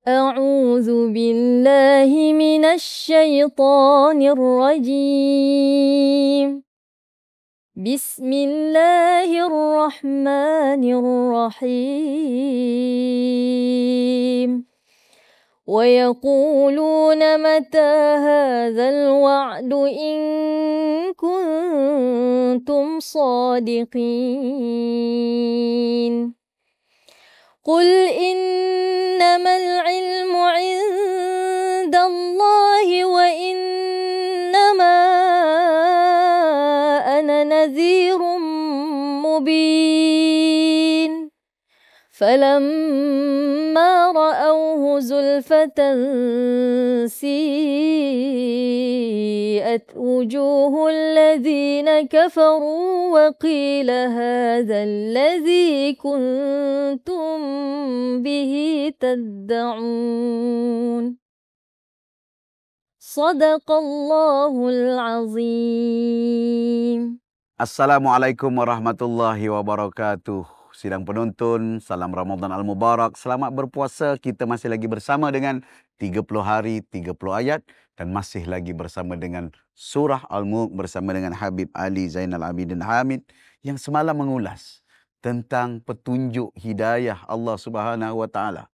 أعوذ بالله من الشيطان الرجيم. بسم الله الرحمن الرحيم. ويقولون متى هذا الوعد إن كنتم صادقين. قل إنما العلم عند الله وإنما أنا نذير مبين. فلما رأوه زلفة سيئت وجوه الذين كفروا وقيل هذا الذي كنتم به تدعون. صدق الله العظيم. Assalamualaikum warahmatullahi wabarakatuh. Sidang penonton, salam Ramadan Al-Mubarak. Selamat berpuasa. Kita masih lagi bersama dengan 30 hari, 30 ayat. Dan masih lagi bersama dengan Surah Al-Mulk bersama dengan Habib Ali Zainal Abidin Hamid. Yang semalam mengulas tentang petunjuk hidayah Allah Subhanahu Wa Taala.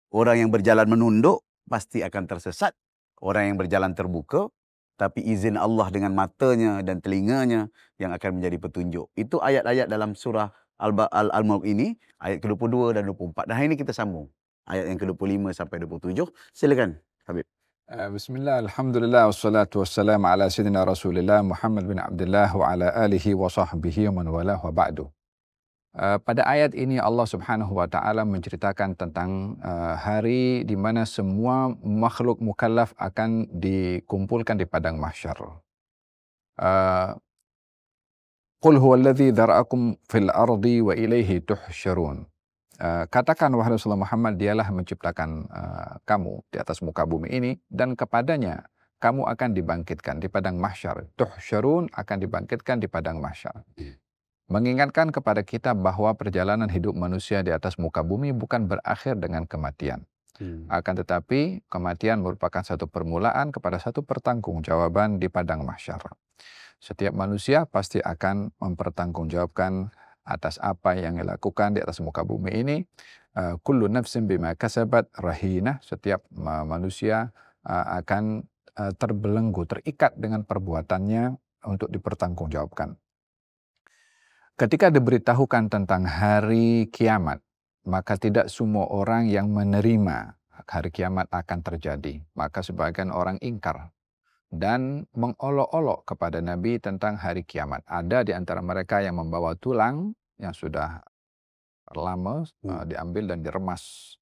Orang yang berjalan menunduk pasti akan tersesat. Orang yang berjalan terbuka, tapi izin Allah dengan matanya dan telinganya yang akan menjadi petunjuk. Itu ayat-ayat dalam surah Al-Mulk ini, ayat ke-22 dan 24. Dan hari ini kita sambung ayat yang ke-25 sampai 27. Silakan, Habib. Bismillah, alhamdulillah, wassalatu wassalamu ala sayyidina Rasulillah Muhammad bin Abdullah wa ala alihi wa sahbihi wa man walah wa ba'du. Pada ayat ini Allah Subhanahu wa taala menceritakan tentang hari di mana semua makhluk mukallaf akan dikumpulkan di padang mahsyar. Qul huwallazi dzara'akum fil ardi wa ilaihi tuhsyarun. Katakan wahai Rasulullah Muhammad, dialah menciptakan kamu di atas muka bumi ini dan kepadanya kamu akan dibangkitkan di padang mahsyar. Tuhsyarun, akan dibangkitkan di padang mahsyar. Mengingatkan kepada kita bahwa perjalanan hidup manusia di atas muka bumi bukan berakhir dengan kematian. Akan tetapi kematian merupakan satu permulaan kepada satu pertanggungjawaban di padang mahsyar. Setiap manusia pasti akan mempertanggungjawabkan atas apa yang dilakukan di atas muka bumi ini. Kullu nafsin bima kasabat rahinah. Setiap manusia akan terbelenggu, terikat dengan perbuatannya untuk dipertanggungjawabkan. Ketika diberitahukan tentang hari kiamat, maka tidak semua orang yang menerima hari kiamat akan terjadi. Maka sebagian orang ingkar dan mengolok-olok kepada Nabi tentang hari kiamat. Ada di antara mereka yang membawa tulang yang sudah lama diambil dan diremas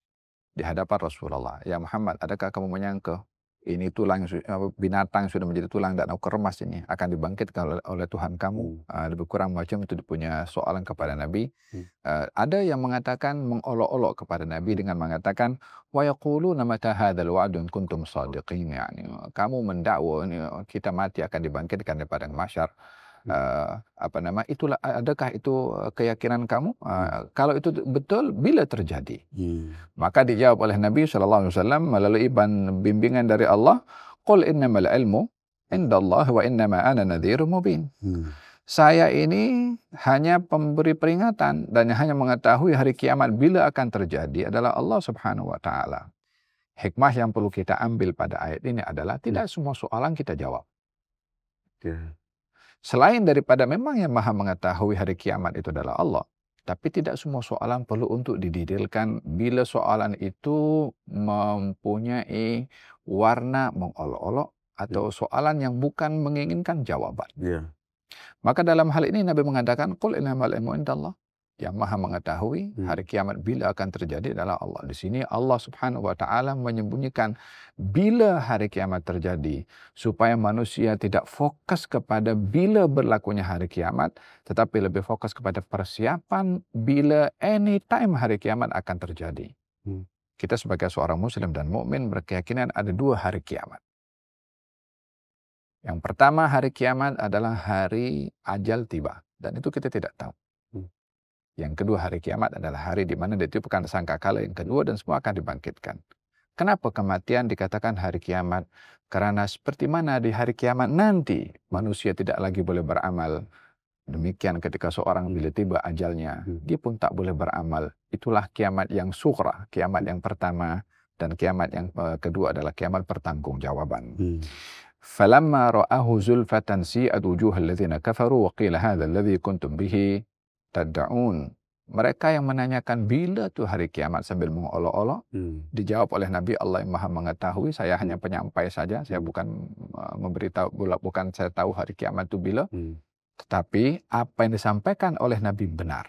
di hadapan Rasulullah. Ya Muhammad, adakah kamu menyangka ini tulang binatang sudah menjadi tulang dan aku remas ini akan dibangkitkan oleh Tuhan kamu? Lebih kurang macam itu punya soalan kepada Nabi. Ada yang mengatakan, mengolok-olok kepada Nabi dengan mengatakan, wa yaquluna mata hadzal wa'du in kuntum shadiqin. Yani, kamu mendakwa kita mati akan dibangkitkan di padang mahsyar. Itulah, adakah itu keyakinan kamu? Kalau itu betul, bila terjadi? Maka dijawab oleh Nabi SAW melalui bimbingan dari Allah, qul innamal ilmu indallah wa innama ana nadhirun mubin. Saya ini hanya pemberi peringatan dan hanya mengetahui hari kiamat bila akan terjadi adalah Allah Subhanahu wa taala. Hikmah yang perlu kita ambil pada ayat ini adalah tidak semua soalan kita jawab. Selain daripada memang yang maha mengetahui hari kiamat itu adalah Allah, tapi tidak semua soalan perlu untuk didetailkan bila soalan itu mempunyai warna mengolok-olok atau soalan yang bukan menginginkan jawaban. Maka dalam hal ini Nabi mengatakan, qul innamal ilmu indallah. Yang maha mengetahui hari kiamat bila akan terjadi adalah Allah. Di sini Allah Subhanahu wa taala menyembunyikan bila hari kiamat terjadi supaya manusia tidak fokus kepada bila berlakunya hari kiamat, tetapi lebih fokus kepada persiapan bila anytime hari kiamat akan terjadi. Kita sebagai seorang muslim dan mukmin berkeyakinan ada dua hari kiamat. Yang pertama, hari kiamat adalah hari ajal tiba, dan itu kita tidak tahu. Yang kedua, hari kiamat adalah hari di mana ditiupkan sangkakala yang kedua dan semua akan dibangkitkan. Kenapa kematian dikatakan hari kiamat? Karena seperti mana di hari kiamat nanti manusia tidak lagi boleh beramal. Demikian ketika seorang bila tiba ajalnya, dia pun tak boleh beramal. Itulah kiamat yang sughra, kiamat yang pertama. Dan kiamat yang kedua adalah kiamat pertanggungjawaban. Falamma ra'ahu zulfatan si'at wujuhal ladzina kafaru wa qila hadzal ladzi kuntum bihi tad'un. Mereka yang menanyakan bila tu hari kiamat sambil mengolok-olok, dijawab oleh Nabi, Allah yang Maha mengetahui, saya hanya penyampai saja, saya bukan memberitahu, bukan saya tahu hari kiamat itu bila. Tetapi apa yang disampaikan oleh Nabi benar.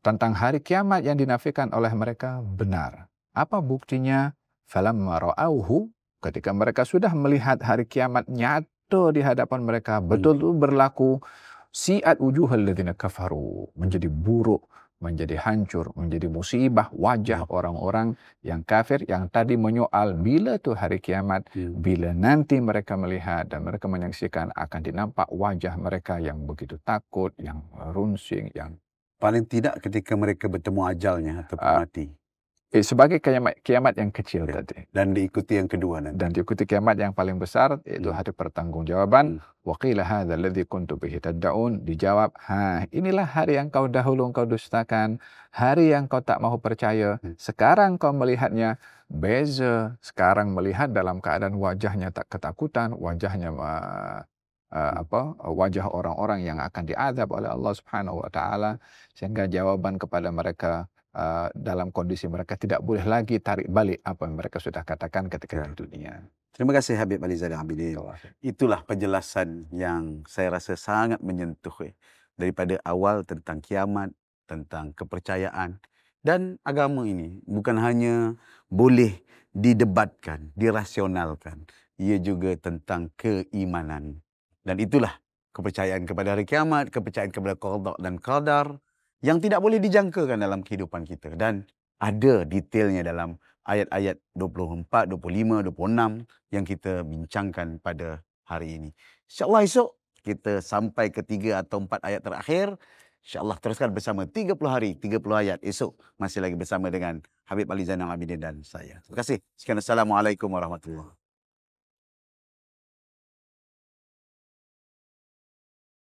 Tentang hari kiamat yang dinafikan oleh mereka benar. Apa buktinya? Falamma ra'auhu, ketika mereka sudah melihat hari kiamat nyata di hadapan mereka, betul itu berlaku, si'at wujuhal ladzina kafaru, menjadi buruk, menjadi hancur, menjadi musibah wajah orang-orang yang kafir yang tadi menyoal bila tu hari kiamat, bila nanti mereka melihat dan mereka menyaksikan akan dinampak wajah mereka yang begitu takut, yang runsing, yang paling tidak ketika mereka bertemu ajalnya ataupun mati. Sebagai kiamat yang kecil tadi. Dan diikuti yang kedua nanti. Dan diikuti kiamat yang paling besar, yaitu hari pertanggungjawaban. Wa qila hadzal ladzi kuntum bihi tad'un. Dijawab, inilah hari yang kau dahulu engkau dustakan, hari yang kau tak mau percaya. Sekarang kau melihatnya beza. Sekarang melihat dalam keadaan wajahnya tak ketakutan, wajahnya wajah orang-orang yang akan diazab oleh Allah Subhanahu wa taala, sehingga jawaban kepada mereka dalam kondisi mereka tidak boleh lagi tarik balik apa yang mereka sudah katakan ketika di dunia. Terima kasih Habib Ali Zainal Abidin. Itulah penjelasan yang saya rasa sangat menyentuh daripada awal tentang kiamat, tentang kepercayaan dan agama ini bukan hanya boleh didebatkan, dirasionalkan, ia juga tentang keimanan. Dan itulah kepercayaan kepada hari kiamat, kepercayaan kepada qada dan qadar yang tidak boleh dijangkakan dalam kehidupan kita. Dan ada detailnya dalam ayat-ayat 24, 25, 26 yang kita bincangkan pada hari ini. InsyaAllah esok kita sampai ke 3 atau 4 ayat terakhir. InsyaAllah teruskan bersama 30 hari, 30 ayat. Esok masih lagi bersama dengan Habib Ali Zainal Abidin dan saya. Terima kasih. Sekian, Assalamualaikum warahmatullahi wabarakatuh.